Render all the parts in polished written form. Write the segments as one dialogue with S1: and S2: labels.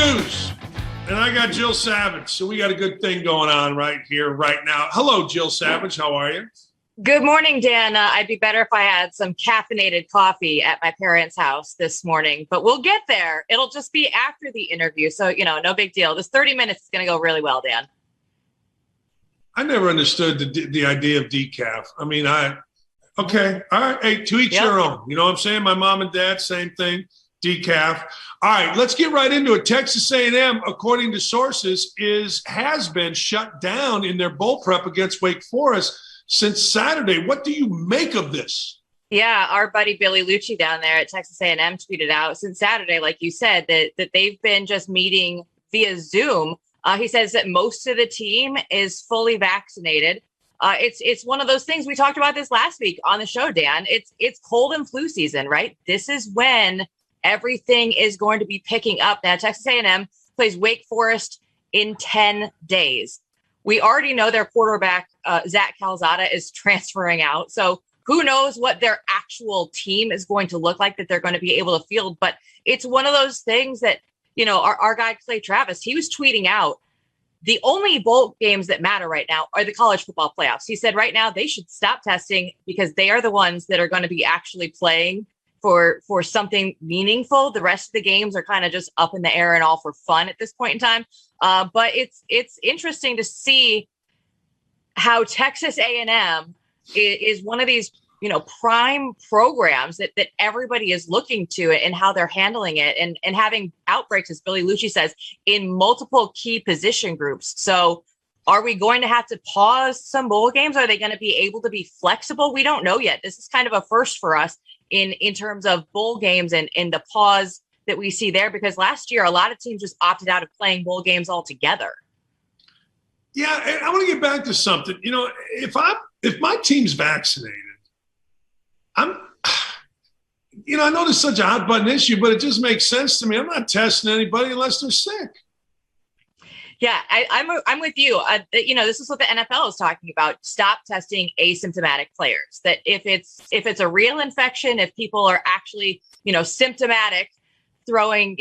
S1: Hughes, and I got Jill Savage. So we got a good thing going on right here, right now. Hello, Jill Savage. How are you?
S2: Good morning, Dan. I'd be better if I had some caffeinated coffee at my parents' house this morning, but we'll get there. It'll just be after the interview. So, no big deal. This 30 minutes is going to go really well, Dan.
S1: I never understood the idea of decaf. I mean, okay. All right. Hey, to each their own. You know what I'm saying? My mom and dad, same thing. Decaf. All right, let's get right into it. Texas A&M, according to sources, has been shut down in their bowl prep against Wake Forest since Saturday. What do you make of this?
S2: Yeah, our buddy Billy Lucci down there at Texas A&M tweeted out since Saturday, like you said, that they've been just meeting via Zoom. He says that most of the team is fully vaccinated. It's one of those things. We talked about this last week on the show, Dan. It's cold and flu season, right? This is when everything is going to be picking up. Now, Texas A&M plays Wake Forest in 10 days. We already know their quarterback, Zach Calzada, is transferring out. So who knows what their actual team is going to look like that they're going to be able to field. But it's one of those things that, our guy, Clay Travis, he was tweeting out, the only bowl games that matter right now are the college football playoffs. He said right now they should stop testing because they are the ones that are going to be actually playing for something meaningful. The rest of the games are kind of just up in the air and all for fun at this point in time. But it's interesting to see how Texas A&M is one of these, prime programs that everybody is looking to and how they're handling it and having outbreaks, as Billy Lucci says, in multiple key position groups. So are we going to have to pause some bowl games? Are they going to be able to be flexible? We don't know yet. This is kind of a first for us in terms of bowl games and the pause that we see there, because last year a lot of teams just opted out of playing bowl games altogether.
S1: Yeah, and I want to get back to something. If my team's vaccinated, I know this is such a hot button issue, but it just makes sense to me. I'm not testing anybody unless they're sick.
S2: Yeah, I'm with you. This is what the NFL is talking about. Stop testing asymptomatic players. That if it's a real infection, if people are actually, symptomatic, throwing,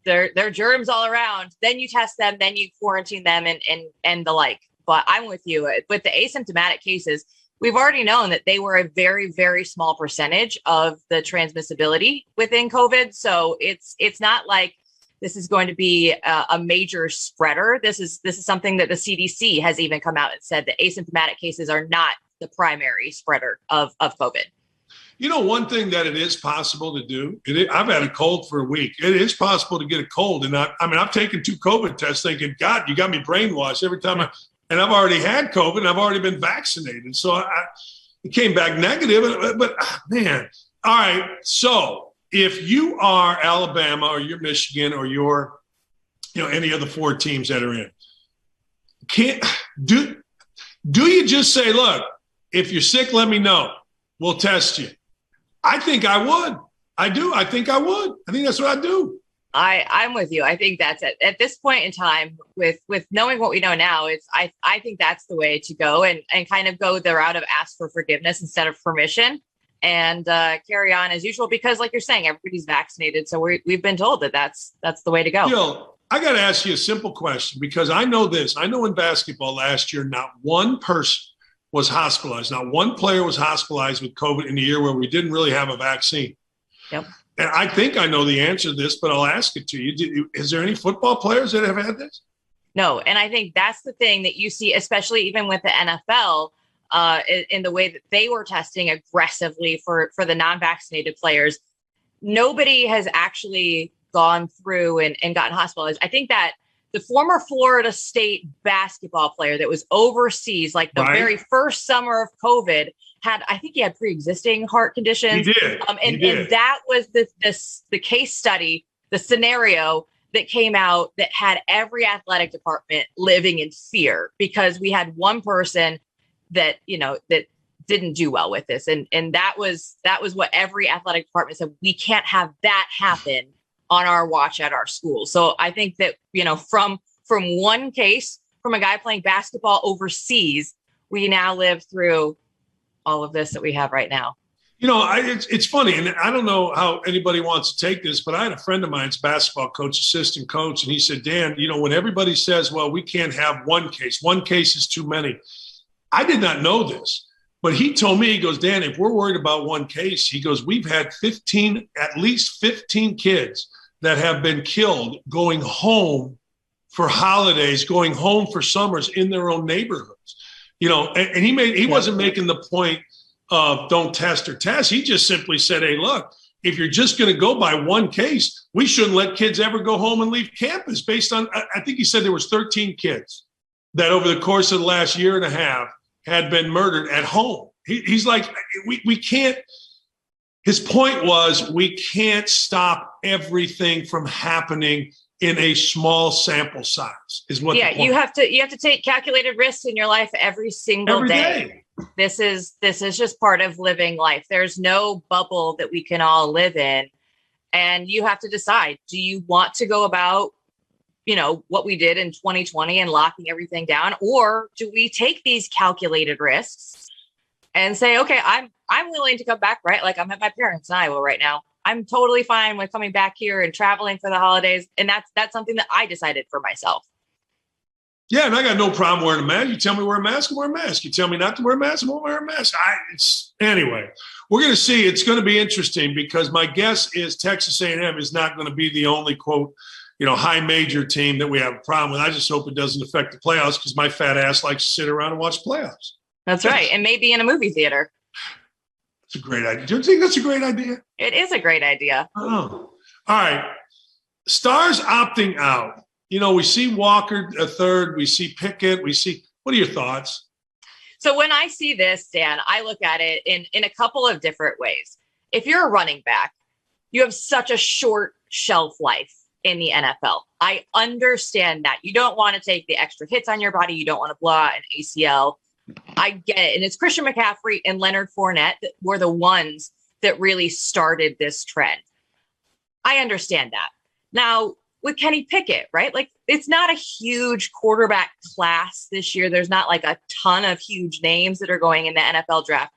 S2: their germs all around, then you test them, then you quarantine them and the like. But I'm with you. With the asymptomatic cases, we've already known that they were a very, very small percentage of the transmissibility within COVID. So it's not like this is going to be a major spreader. This is something that the CDC has even come out and said that asymptomatic cases are not the primary spreader of COVID.
S1: One thing that it is possible to do, I've had a cold for a week. It is possible to get a cold. And I've taken 2 COVID tests thinking, God, you got me brainwashed every time. And I've already had COVID and I've already been vaccinated. So it came back negative. But man, all right. So if you are Alabama or you're Michigan or you're, any of the 4 teams that are in, do you just say, look, if you're sick, let me know. We'll test you. I think I would. I do. I think I would. I think that's what I do.
S2: I'm with you. I think that's it. At this point in time, with knowing what we know now, I think that's the way to go and kind of go the route of ask for forgiveness instead of permission. And carry on as usual, because like you're saying, everybody's vaccinated. So we've been told that's the way to go.
S1: Jill, I got to ask you a simple question, because I know this. I know in basketball last year, not one person was hospitalized. Not one player was hospitalized with COVID in the year where we didn't really have a vaccine.
S2: Yep.
S1: And I think I know the answer to this, but I'll ask it to you. Is there any football players that have had this?
S2: No. And I think that's the thing that you see, especially even with the NFL, in the way that they were testing aggressively for the non-vaccinated players. Nobody has actually gone through and gotten hospitalized. I think that the former Florida State basketball player that was overseas, like the very first summer of COVID, I think he had pre-existing heart conditions.
S1: He did.
S2: And that was the case study, the scenario that came out that had every athletic department living in fear, because we had one person that didn't do well with this. And that was what every athletic department said. We can't have that happen on our watch at our school. So I think that, from one case, from a guy playing basketball overseas, we now live through all of this that we have right now.
S1: It's funny, and I don't know how anybody wants to take this, but I had a friend of mine's basketball coach, assistant coach, and he said, Dan, when everybody says, well, we can't have one case is too many. I did not know this, but he told me, he goes, Dan, if we're worried about one case, he goes, we've had at least 15 kids that have been killed going home for holidays, going home for summers in their own neighborhoods. And he wasn't making the point of don't test or test. He just simply said, hey, look, if you're just going to go by one case, we shouldn't let kids ever go home and leave campus based on, I think he said there was 13 kids that over the course of the last year and a half had been murdered at home. He's like, we can't, his point was we can't stop everything from happening in a small sample size is what.
S2: Yeah, you have to take calculated risks in your life every single day. This is just part of living life. There's no bubble that we can all live in. And you have to decide, do you want to go about, what we did in 2020 and locking everything down? Or do we take these calculated risks and say, okay, I'm willing to come back, right? Like I'm at my parents' in Iowa right now. I'm totally fine with coming back here and traveling for the holidays. And that's something that I decided for myself.
S1: Yeah, and I got no problem wearing a mask. You tell me to wear a mask, I'll wear a mask. You tell me not to wear a mask, I won't wear a mask. Anyway, we're going to see. It's going to be interesting because my guess is Texas A&M is not going to be the only, quote, high major team that we have a problem with. I just hope it doesn't affect the playoffs because my fat ass likes to sit around and watch playoffs.
S2: That's right, and maybe in a movie theater.
S1: It's a great idea. Do you think that's a great idea?
S2: It is a great idea.
S1: Oh, all right. Stars opting out. We see Walker a third. We see Pickett. What are your thoughts?
S2: So when I see this, Dan, I look at it in a couple of different ways. If you're a running back, you have such a short shelf life in the NFL. I understand that. You don't want to take the extra hits on your body. You don't want to blow out an ACL. I get it. And it's Christian McCaffrey and Leonard Fournette that were the ones that really started this trend. I understand that. Now, with Kenny Pickett, right? Like it's not a huge quarterback class this year. There's not like a ton of huge names that are going in the NFL draft.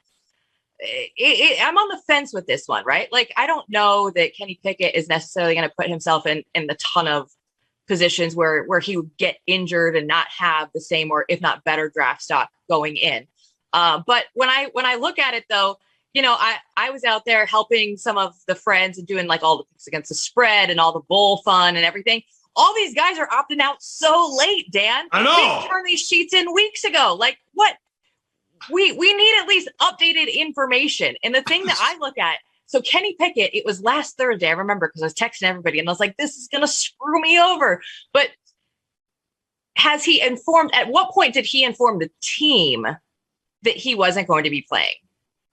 S2: I'm on the fence with this one, right? Like, I don't know that Kenny Pickett is necessarily going to put himself in the ton of positions where he would get injured and not have the same or if not better draft stock going in. But when I look at it though, I was out there helping some of the friends and doing like all the picks against the spread and all the bowl fun and everything. All these guys are opting out so late, Dan.
S1: I know.
S2: They turned these sheets in weeks ago. Like what? We need at least updated information. And the thing that I look at, so Kenny Pickett, it was last Thursday. I remember because I was texting everybody and I was like, this is going to screw me over. But has he informed, at what point did he inform the team that he wasn't going to be playing?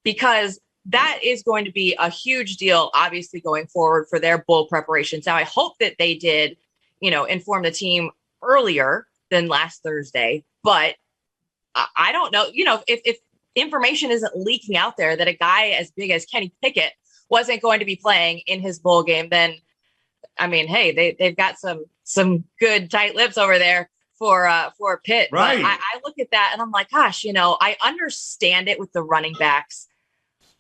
S2: Because that is going to be a huge deal, obviously, going forward for their bowl preparations. Now, I hope that they did, inform the team earlier than last Thursday. But I don't know, if information isn't leaking out there that a guy as big as Kenny Pickett wasn't going to be playing in his bowl game, then, I mean, hey, they've got some good tight lips over there for Pitt.
S1: Right.
S2: But I look at that and I'm like, gosh, I understand it with the running backs,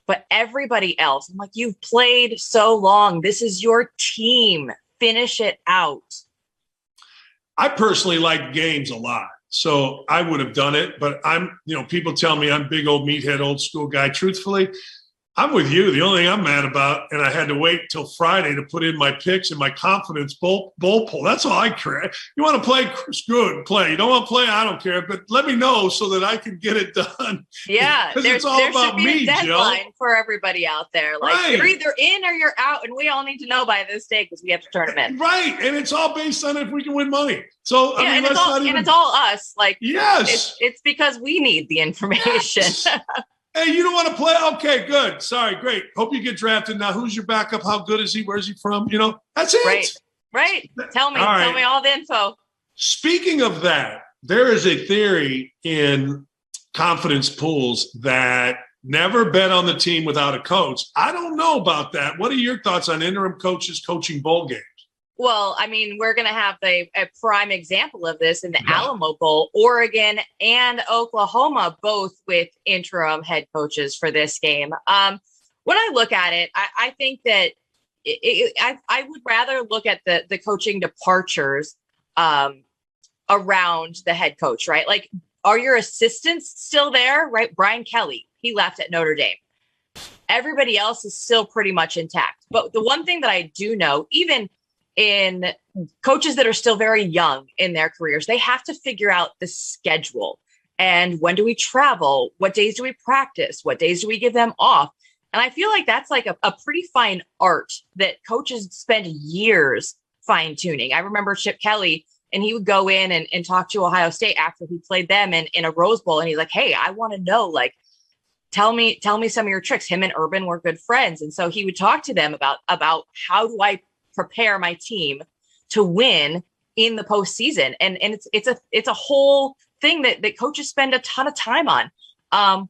S2: but everybody else, I'm like, you've played so long. This is your team. Finish it out.
S1: I personally like games a lot, so I would have done it. But people tell me I'm big old meathead, old school guy. Truthfully, I'm with you. The only thing I'm mad about, and I had to wait till Friday to put in my picks and my confidence bowl poll. That's all I care. You want to play? Screw it, play. You don't want to play? I don't care. But let me know so that I can get it done.
S2: Yeah,
S1: because it's all about me,
S2: Jill. Deadline for everybody out there. Like
S1: right.
S2: You're either in or you're out, and we all need to know by this day because we have to turn them in.
S1: Right, and it's all based on if we can win money. So
S2: yeah, I mean, it's all us. Like
S1: yes,
S2: it's because we need the information.
S1: Yes. Hey, you don't want to play? Okay, good. Sorry, great. Hope you get drafted. Now, who's your backup? How good is he? Where's he from? That's it.
S2: Right. Tell me all the info.
S1: Speaking of that, there is a theory in confidence pools that never bet on the team without a coach. I don't know about that. What are your thoughts on interim coaches coaching bowl games?
S2: Well, I mean, we're going to have a prime example of this in the Alamo Bowl. Oregon and Oklahoma, both with interim head coaches for this game. What when I look at it, I think that I would rather look at the coaching departures around the head coach, right? Like, are your assistants still there, right? Brian Kelly, he left at Notre Dame. Everybody else is still pretty much intact. But the one thing that I do know, even in coaches that are still very young in their careers, they have to figure out the schedule. And when do we travel? What days do we practice? What days do we give them off? And I feel like that's like a pretty fine art that coaches spend years fine tuning. I remember Chip Kelly, and he would go in and talk to Ohio State after he played them in a Rose Bowl. And he's like, hey, I want to know, like, tell me some of your tricks. Him and Urban were good friends. And so he would talk to them about how do I prepare my team to win in the postseason. And it's a whole thing that coaches spend a ton of time on.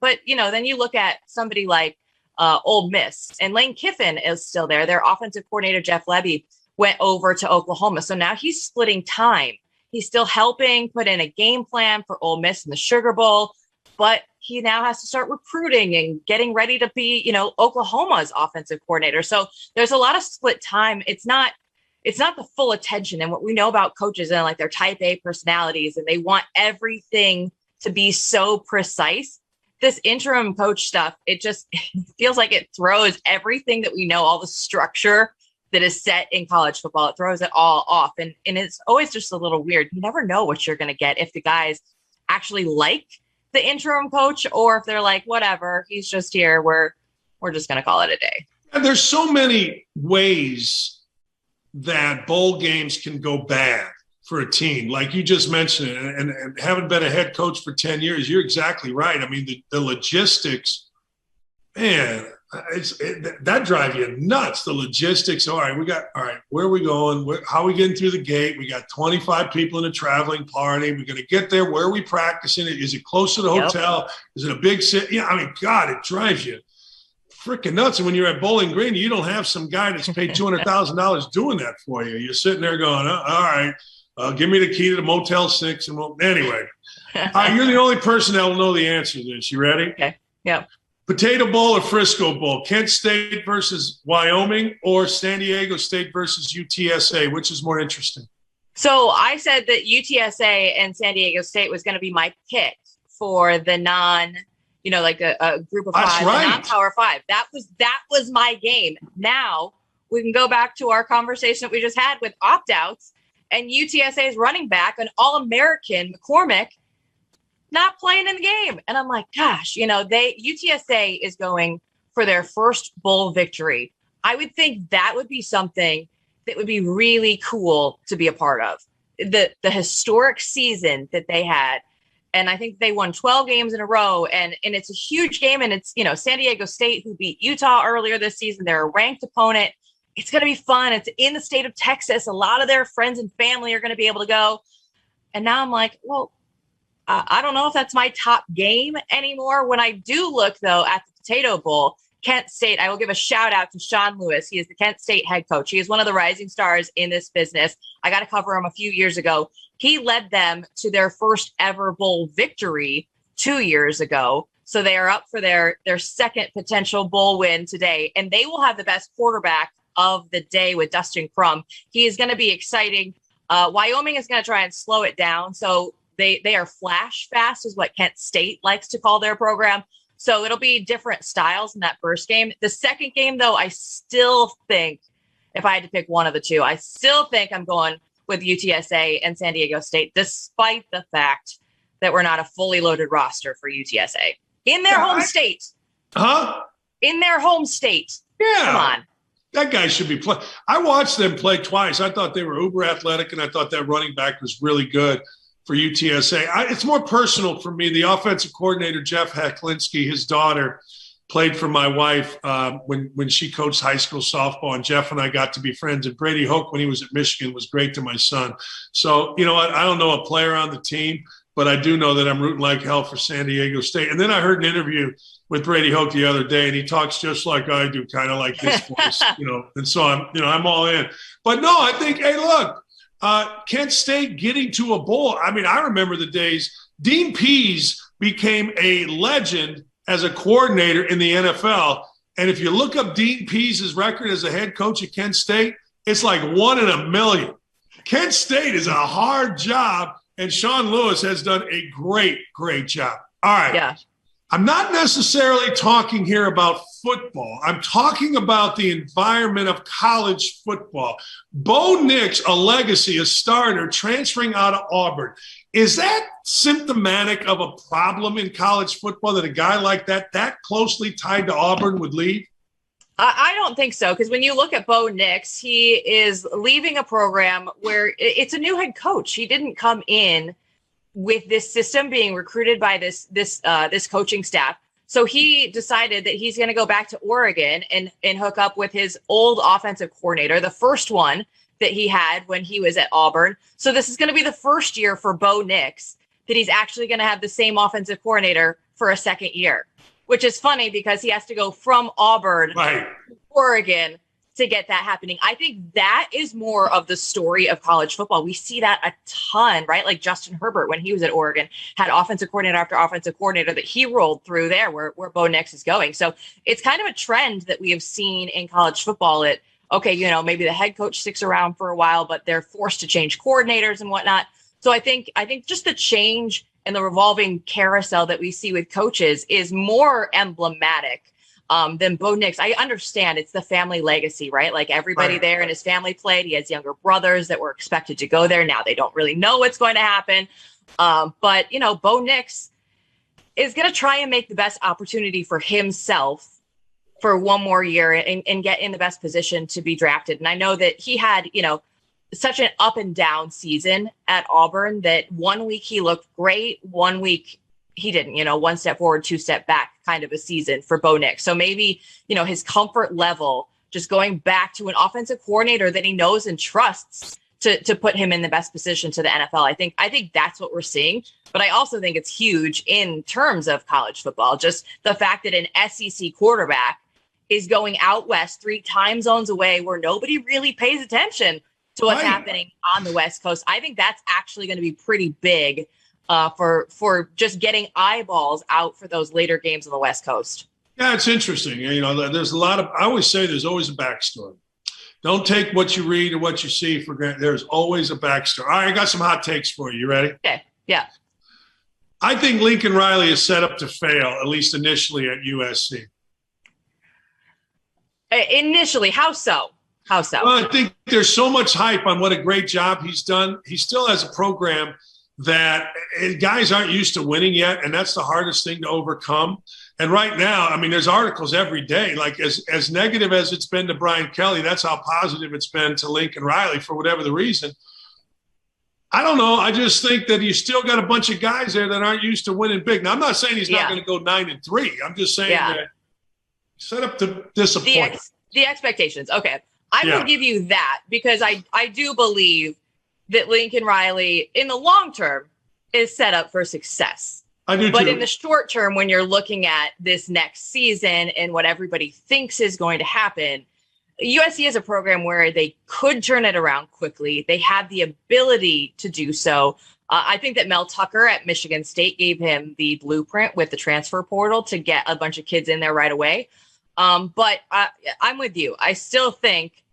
S2: But, then you look at somebody like Ole Miss, and Lane Kiffin is still there. Their offensive coordinator, Jeff Lebby, went over to Oklahoma. So now he's splitting time. He's still helping put in a game plan for Ole Miss in the Sugar Bowl, but he now has to start recruiting and getting ready to be, Oklahoma's offensive coordinator. So there's a lot of split time. It's not the full attention. And what we know about coaches and like their type A personalities, and they want everything to be so precise. This interim coach stuff, it just feels like it throws everything that we know, all the structure that is set in college football. It throws it all off. And it's always just a little weird. You never know what you're going to get if the guys actually like the interim coach, or if they're like, whatever, he's just here. We're just going to call it a day.
S1: And there's so many ways that bowl games can go bad for a team. Like you just mentioned, and having been a head coach for 10 years, you're exactly right. I mean, the logistics, man, that drive you nuts. The logistics. All right, where are we going? How are we getting through the gate? We got 25 people in a traveling party. We're going to get there. Where are we practicing? Is it close to the hotel? Is it a big city? Yeah, I mean, God, it drives you freaking nuts. And when you're at Bowling Green, you don't have some guy that's paid $200,000 doing that for you. You're sitting there going, all right, give me the key to the Motel 6. And anyway, you're the only person that will know the answer to this. You ready?
S2: Okay. Yeah.
S1: Potato Bowl or Frisco Bowl? Kent State versus Wyoming, or San Diego State versus UTSA? Which is more interesting?
S2: So I said that UTSA and San Diego State was going to be my pick for the non, like a group of
S1: That's
S2: five,
S1: right.
S2: non-power five. That was my game. Now we can go back to our conversation that we just had with opt-outs, and UTSA's running back, an All-American, McCormick, not playing in the game. And I'm like, gosh, UTSA is going for their first bowl victory. I would think that would be something that would be really cool to be a part of. The historic season that they had. And I think they won 12 games in a row, and it's a huge game. And it's, San Diego State, who beat Utah earlier this season. They're a ranked opponent. It's going to be fun. It's in the state of Texas. A lot of their friends and family are going to be able to go. And now I'm like, well, I don't know if that's my top game anymore. When I do look, though, at the Potato Bowl, Kent State, I will give a shout out to Sean Lewis. He is the Kent State head coach. He is one of the rising stars in this business. I got to cover him a few years ago. He led them to their first ever bowl victory 2 years ago. So they are up for their second potential bowl win today. And they will have the best quarterback of the day with Dustin Crum. He is going to be exciting. Wyoming is going to try and slow it down. So they are flash fast, is what Kent State likes to call their program. So it'll be different styles in that first game. The second game, though, I still think, if I had to pick one of the two, I still think I'm going with UTSA and San Diego State, despite the fact that we're not a fully loaded roster for UTSA. In their home state.
S1: Huh?
S2: In their home state.
S1: Yeah.
S2: Come on.
S1: That guy should be playing. I watched them play twice. I thought they were uber athletic, and I thought that running back was really good for UTSA. It's more personal for me. The offensive coordinator, Jeff Hecklinski, his daughter, played for my wife when she coached high school softball, and Jeff and I got to be friends. And Brady Hoke, when he was at Michigan, was great to my son. So, you know what? I don't know a player on the team, but I do know that I'm rooting like hell for San Diego State. And then I heard an interview with Brady Hoke the other day, and he talks just like I do, kind of like this voice, and so I'm all in. But no, I think, hey, look, Kent State getting to a bowl. I mean, I remember the days Dean Pease became a legend as a coordinator in the NFL, And if you look up Dean Pease's record as a head coach at Kent State, it's like 1 in a million. Kent State is a hard job, and Sean Lewis has done a great, great job. All right.
S2: Yeah.
S1: I'm not necessarily talking here about football. I'm talking about the environment of college football. Bo Nix, a legacy, a starter, transferring out of Auburn. Is that symptomatic of a problem in college football that a guy like that closely tied to Auburn would leave?
S2: I don't think so, because when you look at Bo Nix, he is leaving a program where it's a new head coach. He didn't come in with this system being recruited by this coaching staff. So he decided that he's going to go back to Oregon and hook up with his old offensive coordinator, the first one that he had when he was at Auburn. So this is going to be the first year for Bo Nix that he's actually going to have the same offensive coordinator for a second year, which is funny because he has to go from Auburn to Oregon to get that happening. I think that is more of the story of college football. We see that a ton, right? Like Justin Herbert, when he was at Oregon, had offensive coordinator after offensive coordinator that he rolled through there where Bo Nix is going. So it's kind of a trend that we have seen in college football. Okay, maybe the head coach sticks around for a while, but they're forced to change coordinators and whatnot. So I think just the change and the revolving carousel that we see with coaches is more emblematic than Bo Nix. I understand it's the family legacy, right? Like everybody there in his family played. He has younger brothers that were expected to go there. Now they don't really know what's going to happen. But Bo Nix is going to try and make the best opportunity for himself for one more year and get in the best position to be drafted. And I know that he had, such an up and down season at Auburn that 1 week he looked great. 1 week he didn't, 1 step forward, 2 step back kind of a season for Bo Nix. So maybe, his comfort level, just going back to an offensive coordinator that he knows and trusts to put him in the best position to the NFL. I think that's what we're seeing. But I also think it's huge in terms of college football. Just the fact that an SEC quarterback is going out west 3 time zones away where nobody really pays attention to what's happening on the West Coast. I think that's actually going to be pretty big for just getting eyeballs out for those later games on the West Coast. Yeah,
S1: it's interesting. There's a lot of, I always say there's always a backstory. Don't take what you read or what you see for granted. There's always a backstory. All right, I got some hot takes for you. You ready?
S2: Okay, yeah.
S1: I think Lincoln Riley is set up to fail, at least initially at USC.
S2: Initially, how so? How so?
S1: Well, I think there's so much hype on what a great job he's done. He still has a program that guys aren't used to winning yet, and that's the hardest thing to overcome. And right now, there's articles every day. Like as negative as it's been to Brian Kelly, that's how positive it's been to Lincoln Riley for whatever the reason. I don't know. I just think that you still got a bunch of guys there that aren't used to winning big. Now, I'm not saying he's not going to go 9-3. I'm just saying that set up to disappoint.
S2: The expectations. Okay. I will give you that because I do believe that Lincoln Riley in the long term is set up for success.
S1: I do
S2: but
S1: too.
S2: In the short term, when you're looking at this next season and what everybody thinks is going to happen, USC is a program where they could turn it around quickly. They have the ability to do so. I think that Mel Tucker at Michigan State gave him the blueprint with the transfer portal to get a bunch of kids in there right away. But I'm with you. I still think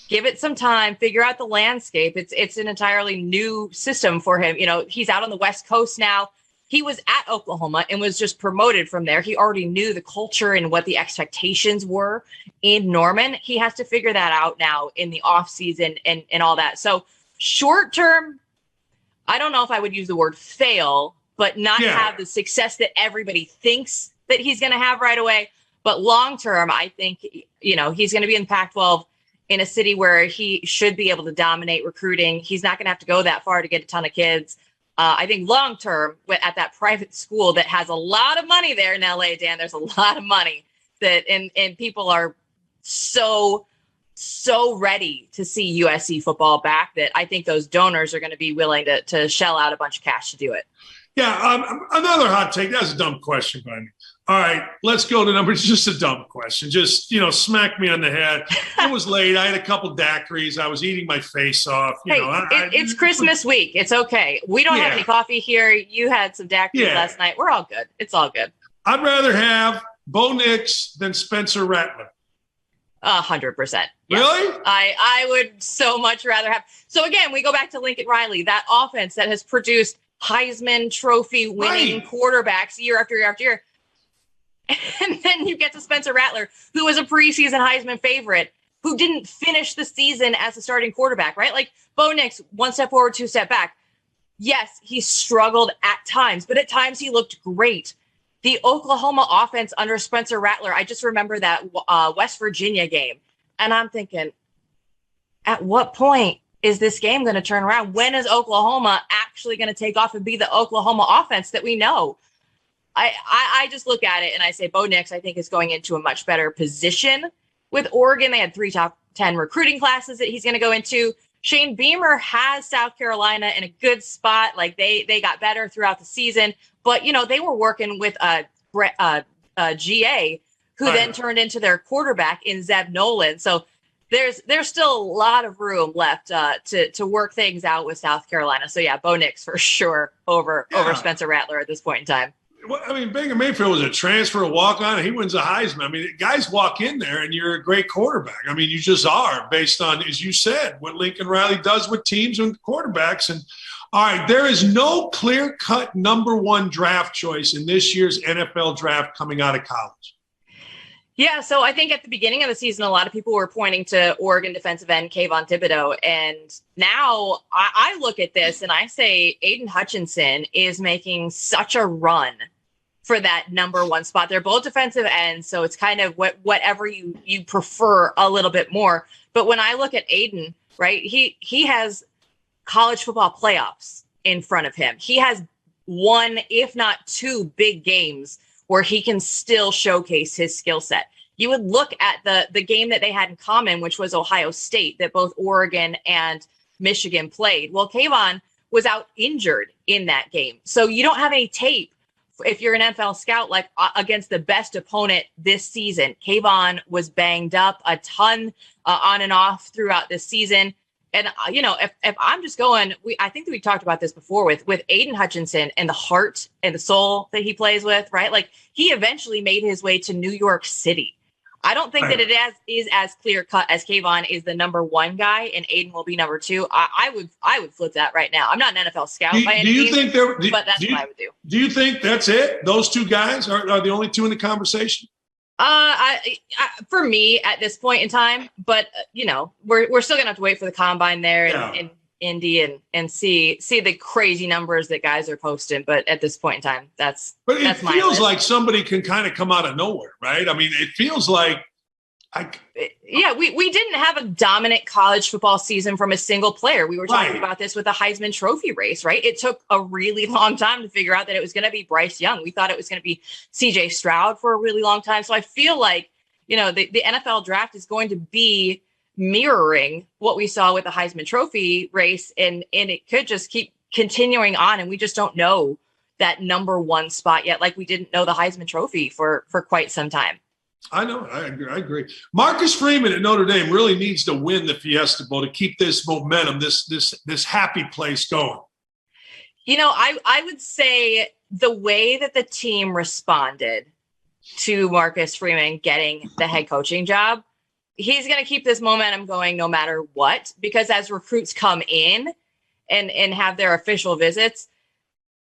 S2: give it some time, figure out the landscape. It's an entirely new system for him. He's out on the West Coast now. He was at Oklahoma and was just promoted from there. He already knew the culture and what the expectations were in Norman. He has to figure that out now in the off season and all that. So short term, I don't know if I would use the word fail, but not have the success that everybody thinks that he's going to have right away. But long term, I think, he's going to be in the Pac-12 in a city where he should be able to dominate recruiting. He's not going to have to go that far to get a ton of kids. I think long term at that private school that has a lot of money there in LA, Dan, there's a lot of money that and people are so ready to see USC football back that I think those donors are going to be willing to shell out a bunch of cash to do it.
S1: Yeah, another hot take. That's a dumb question by me. All right, let's go to numbers. Just a dumb question. Just, smack me on the head. It was late. I had a couple daiquiris. I was eating my face off.
S2: It's Christmas week. It's okay. We don't have any coffee here. You had some daiquiris last night. We're all good. It's all good.
S1: I'd rather have Bo Nix than Spencer Rattler?
S2: 100%.
S1: Really?
S2: I would so much rather have. So again, we go back to Lincoln Riley, that offense that has produced Heisman Trophy winning quarterbacks year after year after year. And then you get to Spencer Rattler, who was a preseason Heisman favorite, who didn't finish the season as a starting quarterback, right? Like Bo Nix, 1 step forward, 2 step back. Yes, he struggled at times, but at times he looked great. The Oklahoma offense under Spencer Rattler, I just remember that West Virginia game. And I'm thinking, at what point is this game going to turn around? When is Oklahoma actually going to take off and be the Oklahoma offense that we know? I just look at it and I say Bo Nix, I think, is going into a much better position with Oregon. They had 3 top 10 recruiting classes that he's going to go into. Shane Beamer has South Carolina in a good spot. Like they got better throughout the season, but they were working with GA, who then turned into their quarterback in Zeb Nolan. So there's still a lot of room left to work things out with South Carolina. So yeah, Bo Nix for sure over Spencer Rattler at this point in time.
S1: Well, I mean, Baker Mayfield was a transfer, a walk-on, and he wins a Heisman. I mean, guys walk in there, and you're a great quarterback. I mean, you just are, based on, as you said, what Lincoln Riley does with teams and quarterbacks. And, all right, there is no clear-cut number 1 draft choice in this year's NFL draft coming out of college.
S2: Yeah, so I think at the beginning of the season, a lot of people were pointing to Oregon defensive end Kayvon Thibodeau. And now I look at this, and I say Aiden Hutchinson is making such a run for that number 1 spot. They're both defensive ends, so it's kind of whatever you prefer a little bit more. But when I look at Aiden, right, he has college football playoffs in front of him. He has 1, if not 2 big games where he can still showcase his skill set. You would look at the game that they had in common, which was Ohio State, that both Oregon and Michigan played. Well, Kayvon was out injured in that game. So you don't have any tape if you're an NFL scout, like against the best opponent this season. Kayvon was banged up a ton on and off throughout this season. And, if I'm just going, I think that we talked about this before with Aiden Hutchinson and the heart and the soul that he plays with, right? Like he eventually made his way to New York City. I don't think that it is as clear cut as Kayvon is the number 1 guy and Aiden will be number 2. I would flip that right now. I'm not an NFL scout by any means, but that's what I would do. Do you think that's it? Those 2 guys are the only 2 in the conversation? For me at this point in time, but we're still gonna have to wait for the combine there in Indy and see the crazy numbers that guys are posting. But at this point in time, that's
S1: it feels like somebody can kind of come out of nowhere, right? I mean, it feels like we didn't have a dominant college football season from a single player. We were talking about this with the Heisman Trophy race, right? It took a really long time to figure out that it was going to be Bryce Young. We thought it was going to be CJ Stroud for a really long time. So I feel like, the NFL draft is going to be mirroring what we saw with the Heisman Trophy race. And it could just keep continuing on. And we just don't know that number 1 spot yet. Like we didn't know the Heisman Trophy for quite some time. I know. I agree. Marcus Freeman at Notre Dame really needs to win the Fiesta Bowl to keep this momentum, this happy place going.
S2: I would say the way that the team responded to Marcus Freeman getting the head coaching job, he's going to keep this momentum going no matter what, because as recruits come in and have their official visits,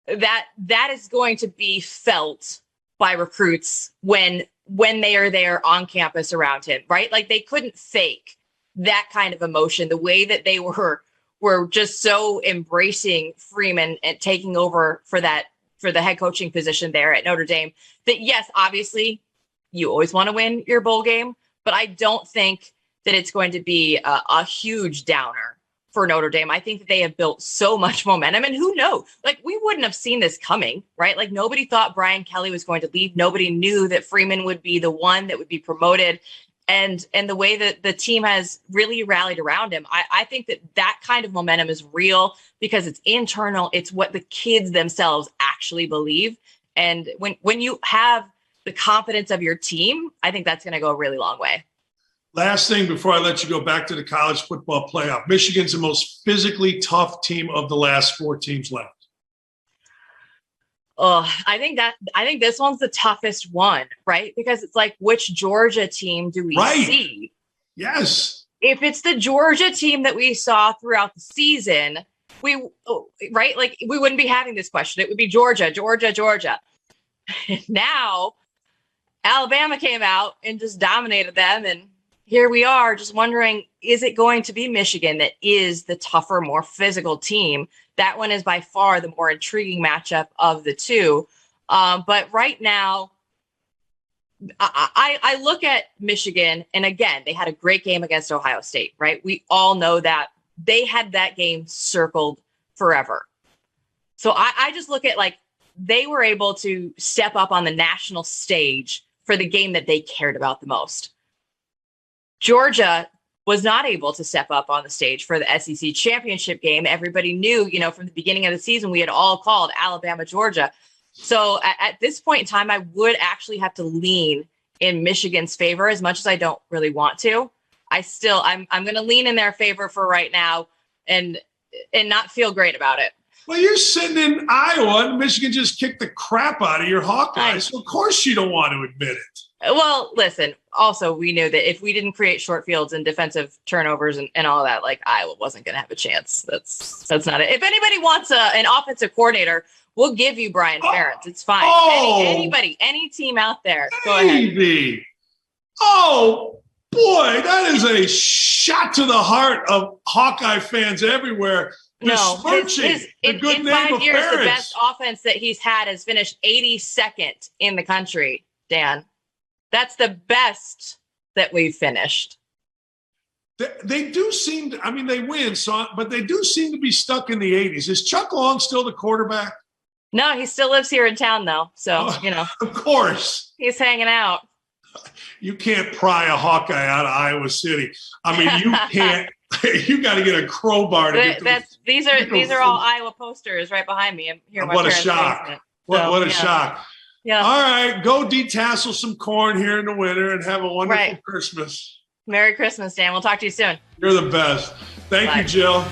S2: that is going to be felt by recruits when they are there on campus around him, right? Like they couldn't fake that kind of emotion, the way that they were just so embracing Freeman and taking over for the head coaching position there at Notre Dame, that yes, obviously you always want to win your bowl game, but I don't think that it's going to be a huge downer for Notre Dame. I think that they have built so much momentum, and who knows? Like we wouldn't have seen this coming, right? Like nobody thought Brian Kelly was going to leave. Nobody knew that Freeman would be the one that would be promoted. And the way that the team has really rallied around him, I think that kind of momentum is real because it's internal. It's what the kids themselves actually believe. And when you have the confidence of your team, I think that's going to go a really long way.
S1: Last thing before I let you go back to the college football playoff. Michigan's the most physically tough team of the last 4 teams left.
S2: Oh, I think this one's the toughest one, right? Because it's like, which Georgia team do we see?
S1: Yes.
S2: If it's the Georgia team that we saw throughout the season, right? Like, we wouldn't be having this question. It would be Georgia. Now, Alabama came out and just dominated them. And here we are just wondering, is it going to be Michigan that is the tougher, more physical team? That one is by far the more intriguing matchup of the two. But right now, I look at Michigan, and again, they had a great game against Ohio State, right? We all know that they had that game circled forever. So I just look at, like, they were able to step up on the national stage for the game that they cared about the most. Georgia was not able to step up on the stage for the SEC championship game. Everybody knew, from the beginning of the season, we had all called Alabama, Georgia. So at this point in time, I would actually have to lean in Michigan's favor, as much as I don't really want to. I'm going to lean in their favor for right now and not feel great about it.
S1: Well, you're sitting in Iowa, and Michigan just kicked the crap out of your Hawkeyes. So of course you don't want to admit it.
S2: Well, listen, also, we knew that if we didn't create short fields and defensive turnovers and all that, like, Iowa wasn't going to have a chance. That's not it. If anybody wants an offensive coordinator, we'll give you Brian Ferentz. It's fine. Anybody, any team out there, go ahead.
S1: Oh, boy, that is a shot to the heart of Hawkeye fans everywhere.
S2: No, in 5 years,
S1: Ferentz.
S2: the best offense that he's had has finished 82nd in the country, Dan. That's the best that we've finished.
S1: They do seem to, they win, but they do seem to be stuck in the 80s. Is Chuck Long still the quarterback?
S2: No, he still lives here in town, though. So,
S1: Of course.
S2: He's hanging out.
S1: You can't pry a Hawkeye out of Iowa City. You can't. You got to get a crowbar to get
S2: these are all Iowa posters right behind me. I'm here.
S1: What a shock. What a shock.
S2: Yeah.
S1: All right. Go detassel some corn here in the winter and have a wonderful Christmas.
S2: Merry Christmas, Dan. We'll talk to you soon.
S1: You're the best. Thank you, Jill.